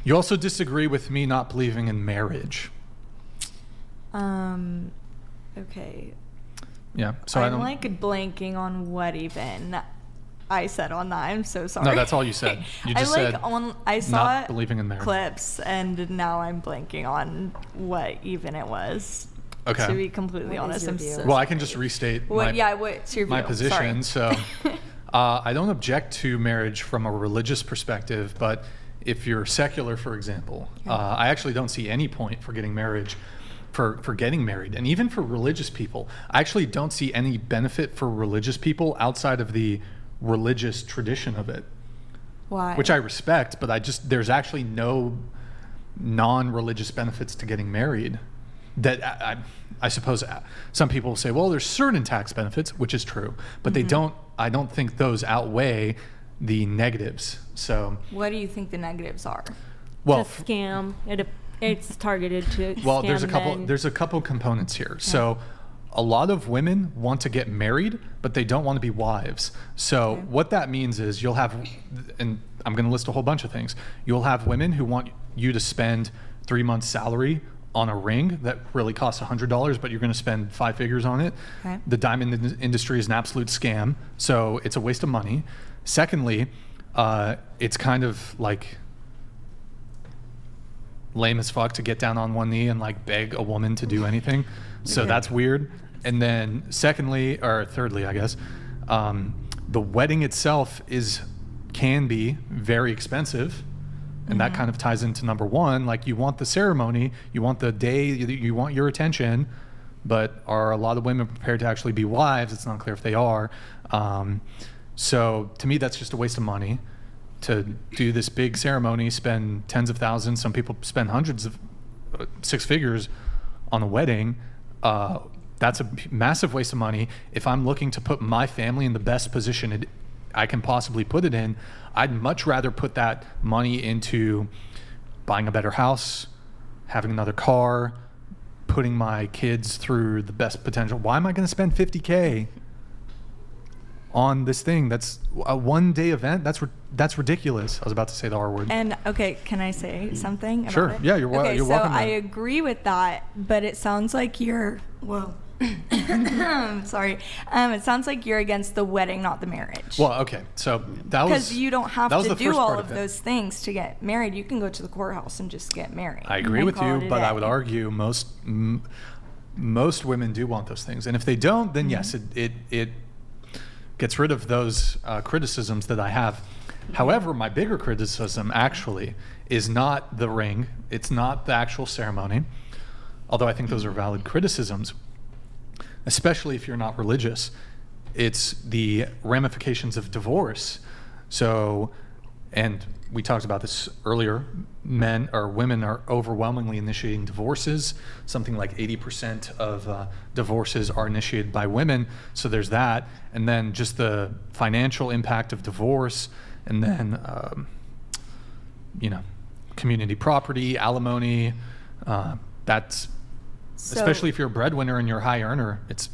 You also disagree with me not believing in marriage. Okay. Yeah. So I'm like blanking on what even I said on that. I'm so sorry. No, that's all you said. You just said I saw not believing in marriage. clips, and now I'm blanking on what even it was. Okay. To be completely honest, I'm so well, I can just restate what's your view? my position. Sorry. So I don't object to marriage from a religious perspective, but if you're secular, for example, I actually don't see any point for getting married. For getting married, and even for religious people, I actually don't see any benefit for religious people outside of the religious tradition of it. Why? Which I respect, but there's actually no non-religious benefits to getting married. That I suppose some people will say, well, there's certain tax benefits, which is true, but I don't think those outweigh the negatives. So what do you think the negatives are? Well, it's a scam. It's targeted to well, scam there's a couple components here. Okay. So a lot of women want to get married, but they don't want to be wives. So what that means is you'll have, and I'm going to list a whole bunch of things. You'll have women who want you to spend 3 months' salary on a ring that really costs $100, but you're going to spend 5 figures on it. Okay. The diamond industry is an absolute scam, so it's a waste of money. Secondly, it's kind of like lame as fuck to get down on one knee and like beg a woman to do anything. So that's weird. And then thirdly, I guess, the wedding itself can be very expensive. And that kind of ties into number one. Like, you want the ceremony, you want the day, you want your attention, but are a lot of women prepared to actually be wives? It's not clear if they are. So to me, that's just a waste of money to do this big ceremony, spend tens of thousands. Some people spend hundreds of 6 figures on a wedding. That's a massive waste of money. If I'm looking to put my family in the best position I can possibly put it in, I'd much rather put that money into buying a better house, having another car, putting my kids through the best potential. Why am I going to spend $50K on this thing? That's a one-day event. That's ridiculous. I was about to say the R word. And okay, can I say something about Sure. it? Yeah, you're welcome. So I agree with that, but it sounds like you're sorry. It sounds like you're against the wedding, not the marriage. Well, okay. So that was because you don't have to do all of those things to get married. You can go to the courthourhouse and just get married. I agree with you, but I would argue most women do want those things, and if they don't, then yes, it gets rid of those criticisms that I have. However, my bigger criticism actually is not the ring. It's not the actual ceremony, although I think those are valid criticisms, especially if you're not religious. It's the ramifications of divorce. So, and we talked about this earlier, women are overwhelmingly initiating divorces. Something like 80% of divorces are initiated by women. So there's that. And then just the financial impact of divorce, and then, community property, alimony. Especially if you're a breadwinner and you're a high earner, it's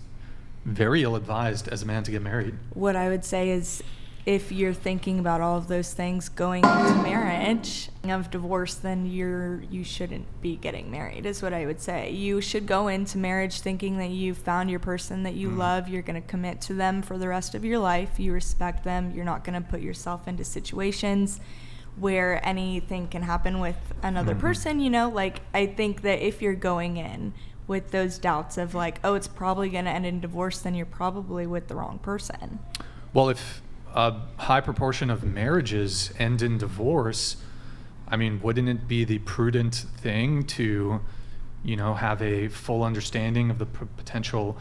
very ill-advised as a man to get married. What I would say is, if you're thinking about all of those things going into marriage of divorce, then you shouldn't be getting married, is what I would say. You should go into marriage thinking that you've found your person that you love. You're going to commit to them for the rest of your life. You respect them. You're not going to put yourself into situations where anything can happen with another person, Like, I think that if you're going in with those doubts of like, oh, it's probably going to end in divorce, then you're probably with the wrong person. Well, if a high proportion of marriages end in divorce, I mean, wouldn't it be the prudent thing to, have a full understanding of the potential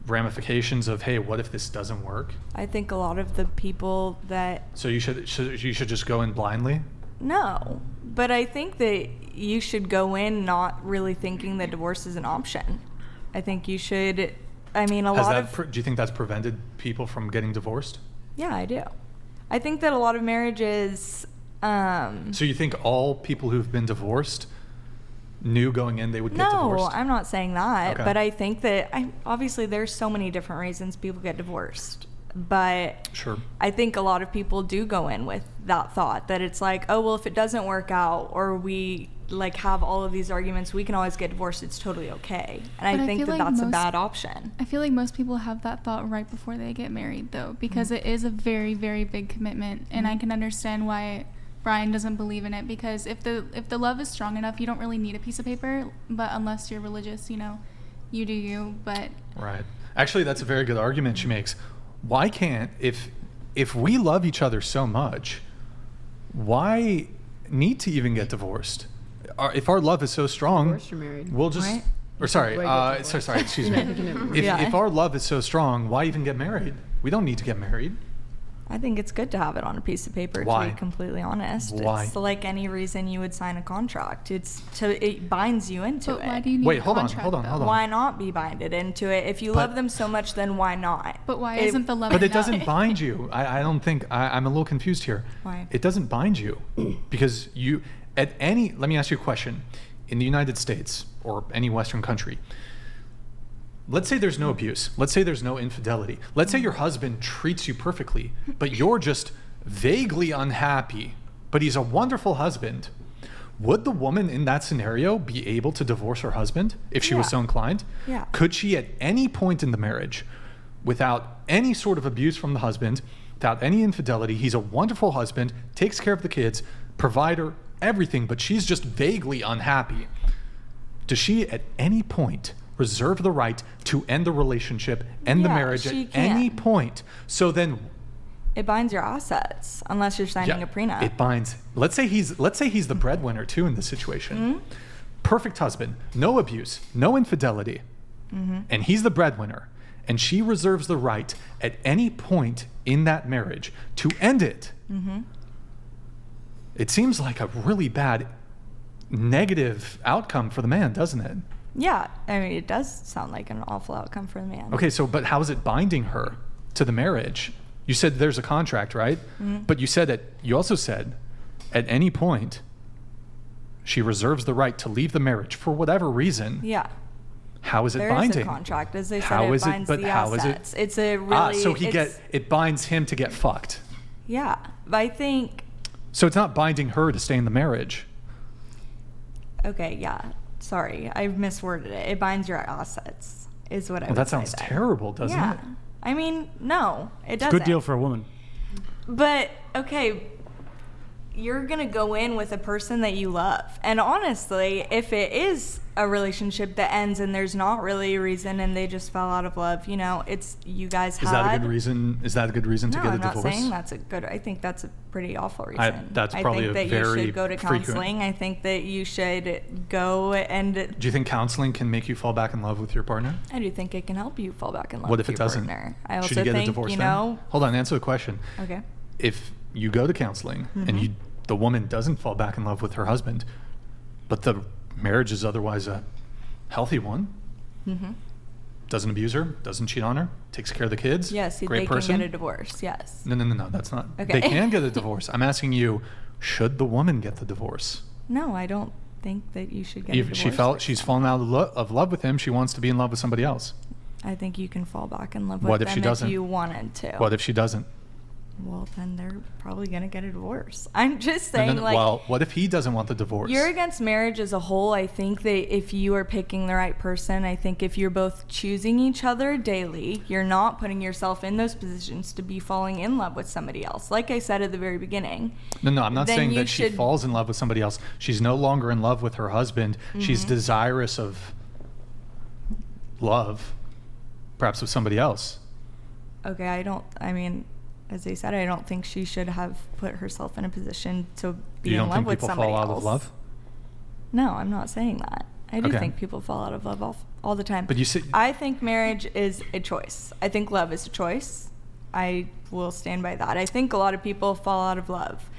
ramifications of, hey, what if this doesn't work? I think a lot of the people that... So you should just go in blindly? No, but I think that you should go in not really thinking that divorce is an option. I think you should... I mean, do you think that's prevented people from getting divorced? Yeah, I do. I think that a lot of marriages... So you think all people who've been divorced knew going in they would get divorced? No, I'm not saying that. Okay. But I think that obviously there's so many different reasons people get divorced. But Sure. I think a lot of people do go in with that thought that it's like, oh, well, if it doesn't work out or we like have all of these arguments, we can always get divorced. It's totally okay. And But I think feel that like that's a most- bad option. I feel like most people have that thought right before they get married, though, because it is a very, very big commitment, and I can understand why Brian doesn't believe in it, because if the love is strong enough, you don't really need a piece of paper, but unless you're religious, you know, you do you, but... Right. Actually, that's a very good argument she makes. Why can't, if we love each other so much, why need to even get divorced? If our love is so strong, Divorced or married? we'll just... Right. Or sorry, Why get divorced? sorry, excuse me. Yeah. If our love is so strong, why even get married? We don't need to get married. I think it's good to have it on a piece of paper, Why? to be completely honest. Why? It's like any reason you would sign a contract. It binds you into But it. why do you need Wait, a hold on, contract, hold on, though? hold on. Why not be binded into it? If you But- love them so much, then why not? But why It- isn't the love But it enough? doesn't bind you. I don't think, I'm a little confused here. Why? It doesn't bind you because let me ask you a question. In the United States or any Western country, let's say there's no abuse. Let's say there's no infidelity. Let's say your husband treats you perfectly, but you're just vaguely unhappy, but he's a wonderful husband. Would the woman in that scenario be able to divorce her husband if she was Yeah. so inclined? Yeah. Could she at any point in the marriage, without any sort of abuse from the husband, without any infidelity, he's a wonderful husband, takes care of the kids, provider, everything, but she's just vaguely unhappy. Does she at any point reserve the right to end the relationship, end the Yeah, marriage at she any can. point? So then It binds your assets unless you're signing a prenup. it binds. Let's say he's the breadwinner too in this situation. Mm-hmm. Perfect husband, no abuse, no infidelity, Mm-hmm. and he's the breadwinner, and she reserves the right at any point in that marriage to end it. Mm-hmm. It seems like a really bad negative outcome for the man, doesn't it? Yeah, I mean, it does sound like an awful outcome for the man. Okay, so but how is it binding her to the marriage? You said there's a contract, right? Mm-hmm. But you also said at any point she reserves the right to leave the marriage for whatever reason. Yeah. How is it There is binding? a contract, as they said. How it is it- binds but the how is it- assets. It's a really. so it's- it binds him to get fucked. Yeah, but I think. So it's not binding her to stay in the marriage. Okay, yeah. Sorry, I misworded it. It binds your assets, is what I Well, would that say sounds there. terrible, doesn't Yeah. it? I mean, no, it doesn't. Good deal for a woman. But okay, you're gonna go in with a person that you love, and honestly, if it is a relationship that ends and there's not really a reason and they just fell out of love, you know, it's you guys Is had. that a good reason? Is that a good reason to No, get a I'm not divorce? saying that's a good. I think that's a pretty awful reason. that's I probably think a that very you should go to frequent- counseling. I think that you should go and. Do you think counseling can make you fall back in love with your partner? I do think it can help you fall back in love What with if it your doesn't? partner. I also Should you get think, a divorce you then? know. Hold on, answer the question. Okay. If you go to counseling Mm-hmm. and the woman doesn't fall back in love with her husband, but the marriage is otherwise a healthy one, Mm-hmm. doesn't abuse her, doesn't cheat on her, takes care of the kids, Yes, great they person. can get a divorce. Yes. No, that's not. Okay. They can get a divorce. I'm asking you, should the woman get the divorce? No, I don't think that you should get a divorce. She's fallen out of love with him. She wants to be in love with somebody else. I think you can fall back in love with What if them she doesn't? if you wanted to. What if she doesn't? Well, then they're probably gonna get a divorce. I'm just No, saying, no, like. well, what if he doesn't want the divorce? You're against marriage as a whole. I think that if you are picking the right person, I think if you're both choosing each other daily, you're not putting yourself in those positions to be falling in love with somebody else. Like I said at the very beginning. No, I'm not Then saying you that she should- falls in love with somebody else. She's no longer in love with her husband. She's Mm-hmm. desirous of love, perhaps with somebody else. Okay, I mean, as I said, I don't think she should have put herself in a position to be You in don't love think with people somebody fall out else. of love? No, I'm not saying that. I do Okay. think people fall out of love all the time. But you said- I think marriage is a choice. I think love is a choice. I will stand by that. I think a lot of people fall out of love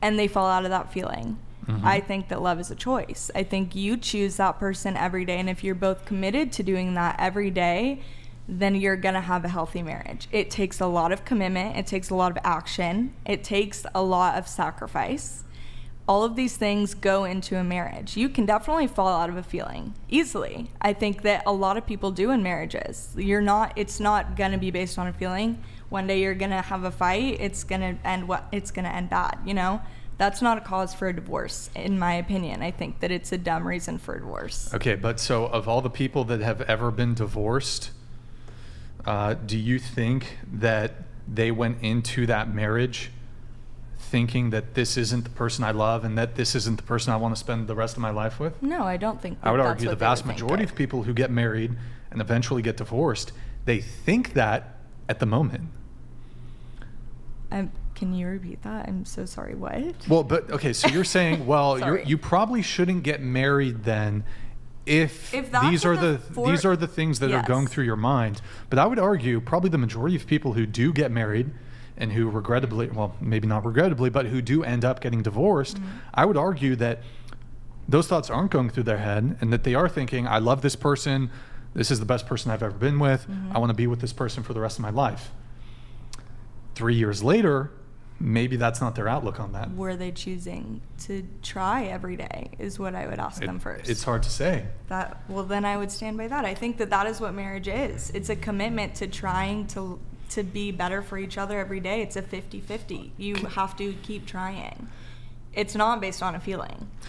and they fall out of that feeling. Mm-hmm. I think that love is a choice. I think you choose that person every day. And if you're both committed to doing that every day, then you're going to have a healthy marriage. It takes a lot of commitment. It takes a lot of action. It takes a lot of sacrifice. all of these things go into a marriage. You can definitely fall out of a feeling easily. I think that a lot of people do in marriages. It's not going to be based on a feeling. One day you're going to have a fight, it's going to end bad, you know? That's not a cause for a divorce, in my opinion. I think that it's a dumb reason for a divorce. Okay, but so of all the people that have ever been divorced, do you think that they went into that marriage thinking that this isn't the person I love and that this isn't the person I want to spend the rest of my life with? No, I don't think that I would that's argue the what they vast would think majority it. of people who get married and eventually get divorced, they think that at the moment. Can you repeat that? I'm so sorry. What? Well, but okay, so you're saying, well, Sorry. you probably shouldn't get married then if that's these what are these are the things that are going Yes. through your mind. But I would argue probably the majority of people who do get married and who regrettably, well, maybe not regrettably, but who do end up getting divorced, I would argue that those thoughts aren't going through their head and that they are thinking, I love this person. This is the best person I've ever been with. I want to be with this person for the rest of my life. 3 years later, maybe that's not their outlook on that. Were they choosing to try every day is what I would ask them first. It's hard to say. Well, then I would stand by that. I think that is what marriage is. It's a commitment to trying to be better for each other every day. It's a 50-50. You have to keep trying. It's not based on a feeling.